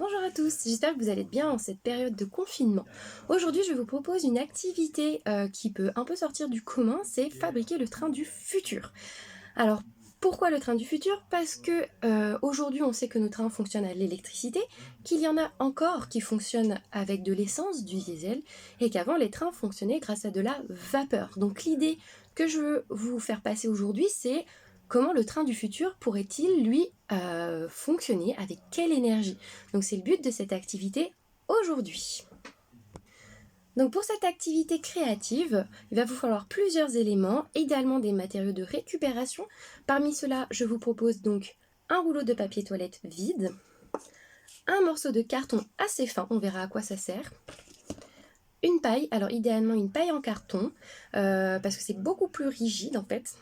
Bonjour à tous, j'espère que vous allez bien en cette période de confinement. Aujourd'hui, je vous propose une activité qui peut un peu sortir du commun, c'est fabriquer le train du futur. Alors, pourquoi le train du futur? Parce que aujourd'hui, on sait que nos trains fonctionnent à l'électricité, qu'il y en a encore qui fonctionnent avec de l'essence, du diesel, et qu'avant, les trains fonctionnaient grâce à de la vapeur. Donc l'idée que je veux vous faire passer aujourd'hui, c'est comment le train du futur pourrait-il, lui, fonctionner, avec quelle énergie? Donc c'est le but de cette activité aujourd'hui. Donc pour cette activité créative, il va vous falloir plusieurs éléments, idéalement des matériaux de récupération. Parmi ceux-là, je vous propose donc un rouleau de papier toilette vide, un morceau de carton assez fin, on verra à quoi ça sert, une paille, alors idéalement une paille en carton, parce que c'est beaucoup plus rigide en fait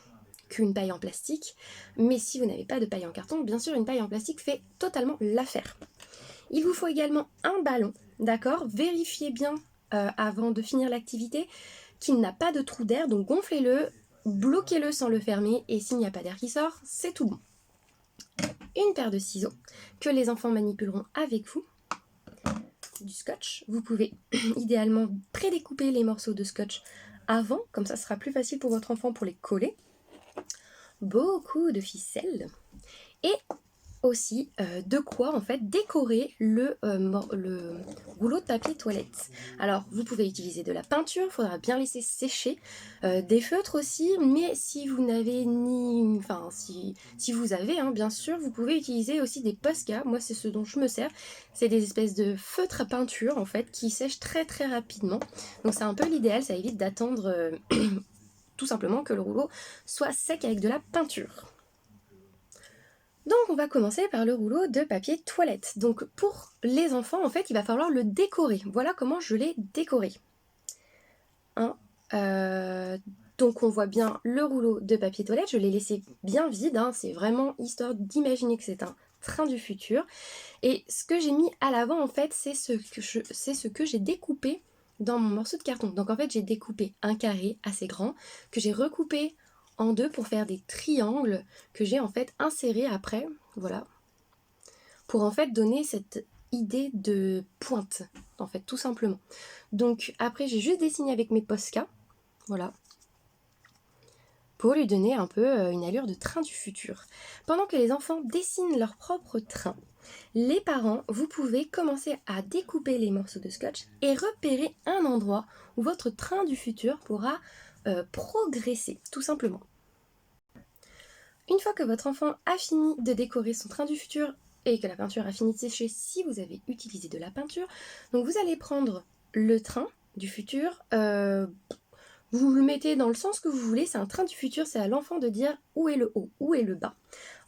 qu'une paille en plastique, mais si vous n'avez pas de paille en carton, bien sûr une paille en plastique fait totalement l'affaire. Il vous faut également un ballon, d'accord? Vérifiez bien avant de finir l'activité qu'il n'a pas de trou d'air, donc gonflez-le, bloquez-le sans le fermer, et s'il n'y a pas d'air qui sort, c'est tout bon. Une paire de ciseaux que les enfants manipuleront avec vous, du scotch. Vous pouvez idéalement prédécouper les morceaux de scotch avant, comme ça sera plus facile pour votre enfant pour les coller. Beaucoup de ficelles et aussi de quoi en fait décorer le rouleau de papier toilette. Alors vous pouvez utiliser de la peinture, il faudra bien laisser sécher, des feutres aussi, mais si vous n'avez ni... Enfin si vous avez bien sûr, vous pouvez utiliser aussi des Posca, moi c'est ce dont je me sers, c'est des espèces de feutres à peinture en fait qui sèchent très très rapidement, donc c'est un peu l'idéal, ça évite d'attendre tout simplement que le rouleau soit sec avec de la peinture. Donc on va commencer par le rouleau de papier toilette. Donc pour les enfants, en fait, il va falloir le décorer. Voilà comment je l'ai décoré. Donc on voit bien le rouleau de papier toilette, je l'ai laissé bien vide, c'est vraiment histoire d'imaginer que c'est un train du futur. Et ce que j'ai mis à l'avant, en fait, c'est ce que j'ai découpé dans mon morceau de carton. Donc en fait, j'ai découpé un carré assez grand, que j'ai recoupé en deux pour faire des triangles, que j'ai en fait inséré après, voilà, pour en fait donner cette idée de pointe, en fait, tout simplement. Donc après, j'ai juste dessiné avec mes Posca, voilà, pour lui donner un peu une allure de train du futur. Pendant que les enfants dessinent leur propre train, les parents, vous pouvez commencer à découper les morceaux de scotch et repérer un endroit où votre train du futur pourra progresser, tout simplement. Une fois que votre enfant a fini de décorer son train du futur et que la peinture a fini de sécher si vous avez utilisé de la peinture, donc vous allez prendre le train du futur, vous le mettez dans le sens que vous voulez, c'est un train du futur, c'est à l'enfant de dire où est le haut, où est le bas.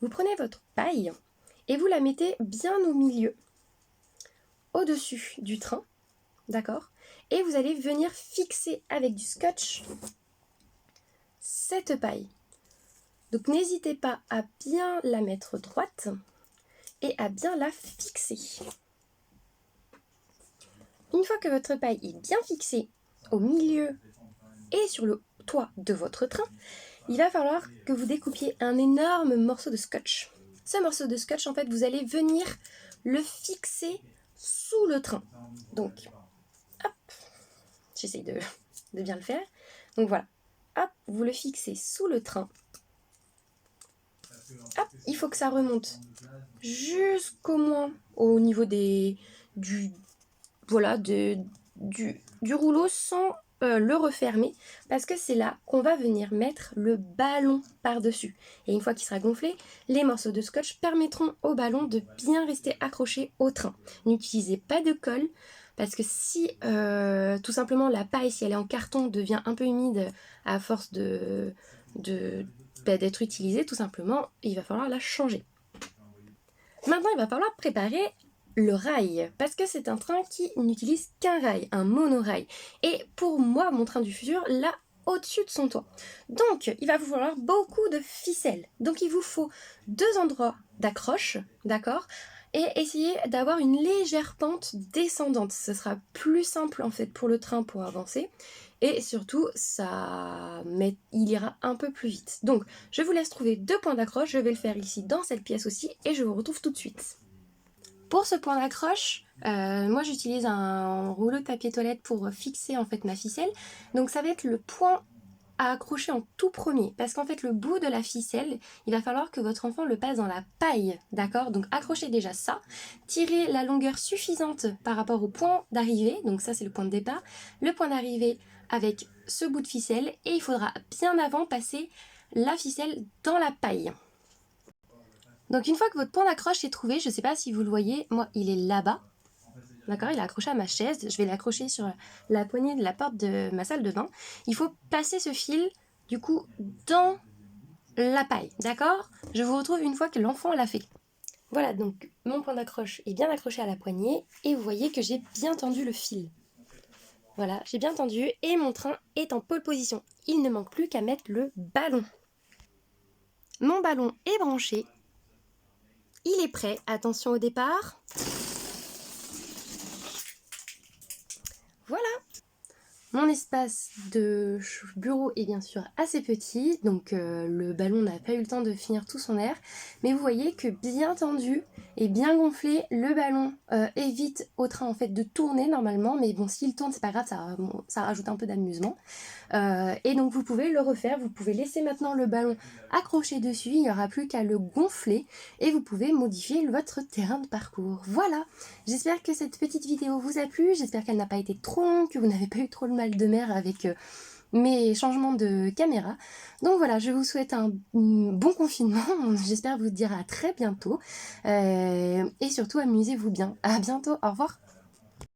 Vous prenez votre paille et vous la mettez bien au milieu, au-dessus du train, d'accord? Et vous allez venir fixer avec du scotch cette paille. Donc n'hésitez pas à bien la mettre droite et à bien la fixer. Une fois que votre paille est bien fixée au milieu et sur le toit de votre train, il va falloir que vous découpiez un énorme morceau de scotch. Ce morceau de scotch, en fait, vous allez venir le fixer sous le train. Donc, hop, j'essaye de bien le faire. Donc voilà, hop, vous le fixez sous le train. Hop, il faut que ça remonte jusqu'au moins au niveau du rouleau sans le refermer, parce que c'est là qu'on va venir mettre le ballon par-dessus. Et une fois qu'il sera gonflé, les morceaux de scotch permettront au ballon de bien rester accroché au train. N'utilisez pas de colle, parce que si tout simplement la paille, si elle est en carton, devient un peu humide à force d'être utilisée, tout simplement, il va falloir la changer. Maintenant, il va falloir préparer le rail, parce que c'est un train qui n'utilise qu'un rail, un monorail. Et pour moi, mon train du futur, là, au-dessus de son toit. Donc, il va vous falloir beaucoup de ficelles. Donc, il vous faut 2 endroits d'accroche, d'accord? Et essayer d'avoir une légère pente descendante. Ce sera plus simple, en fait, pour le train pour avancer. Et surtout, il ira un peu plus vite. Donc, je vous laisse trouver 2 points d'accroche. Je vais le faire ici, dans cette pièce aussi, et je vous retrouve tout de suite. Pour ce point d'accroche, moi j'utilise un rouleau de papier toilette pour fixer en fait ma ficelle. Donc ça va être le point à accrocher en tout premier, parce qu'en fait le bout de la ficelle, il va falloir que votre enfant le passe dans la paille, d'accord? Donc accrochez déjà ça, tirez la longueur suffisante par rapport au point d'arrivée, donc ça c'est le point de départ, le point d'arrivée avec ce bout de ficelle, et il faudra bien avant passer la ficelle dans la paille. Donc une fois que votre point d'accroche est trouvé, je ne sais pas si vous le voyez, moi il est là-bas, d'accord, il est accroché à ma chaise, je vais l'accrocher sur la poignée de la porte de ma salle de bain. Il faut passer ce fil, du coup, dans la paille, d'accord? Je vous retrouve une fois que l'enfant l'a fait. Voilà, donc mon point d'accroche est bien accroché à la poignée et vous voyez que j'ai bien tendu le fil. Voilà, j'ai bien tendu et mon train est en pole position. Il ne manque plus qu'à mettre le ballon. Mon ballon est branché. Il est prêt. Attention au départ. Voilà. Mon espace de bureau est bien sûr assez petit, donc le ballon n'a pas eu le temps de finir tout son air. Mais vous voyez que bien tendu et bien gonflé, le ballon évite au train en fait de tourner normalement. Mais bon, s'il tourne, c'est pas grave, ça rajoute un peu d'amusement. Et donc vous pouvez le refaire, vous pouvez laisser maintenant le ballon accroché dessus, il n'y aura plus qu'à le gonfler et vous pouvez modifier votre terrain de parcours. Voilà, j'espère que cette petite vidéo vous a plu, j'espère qu'elle n'a pas été trop longue, que vous n'avez pas eu trop le mal de mer avec mes changements de caméra. Donc voilà, je vous souhaite un bon confinement, j'espère vous dire à très bientôt et surtout amusez-vous bien. À bientôt, au revoir.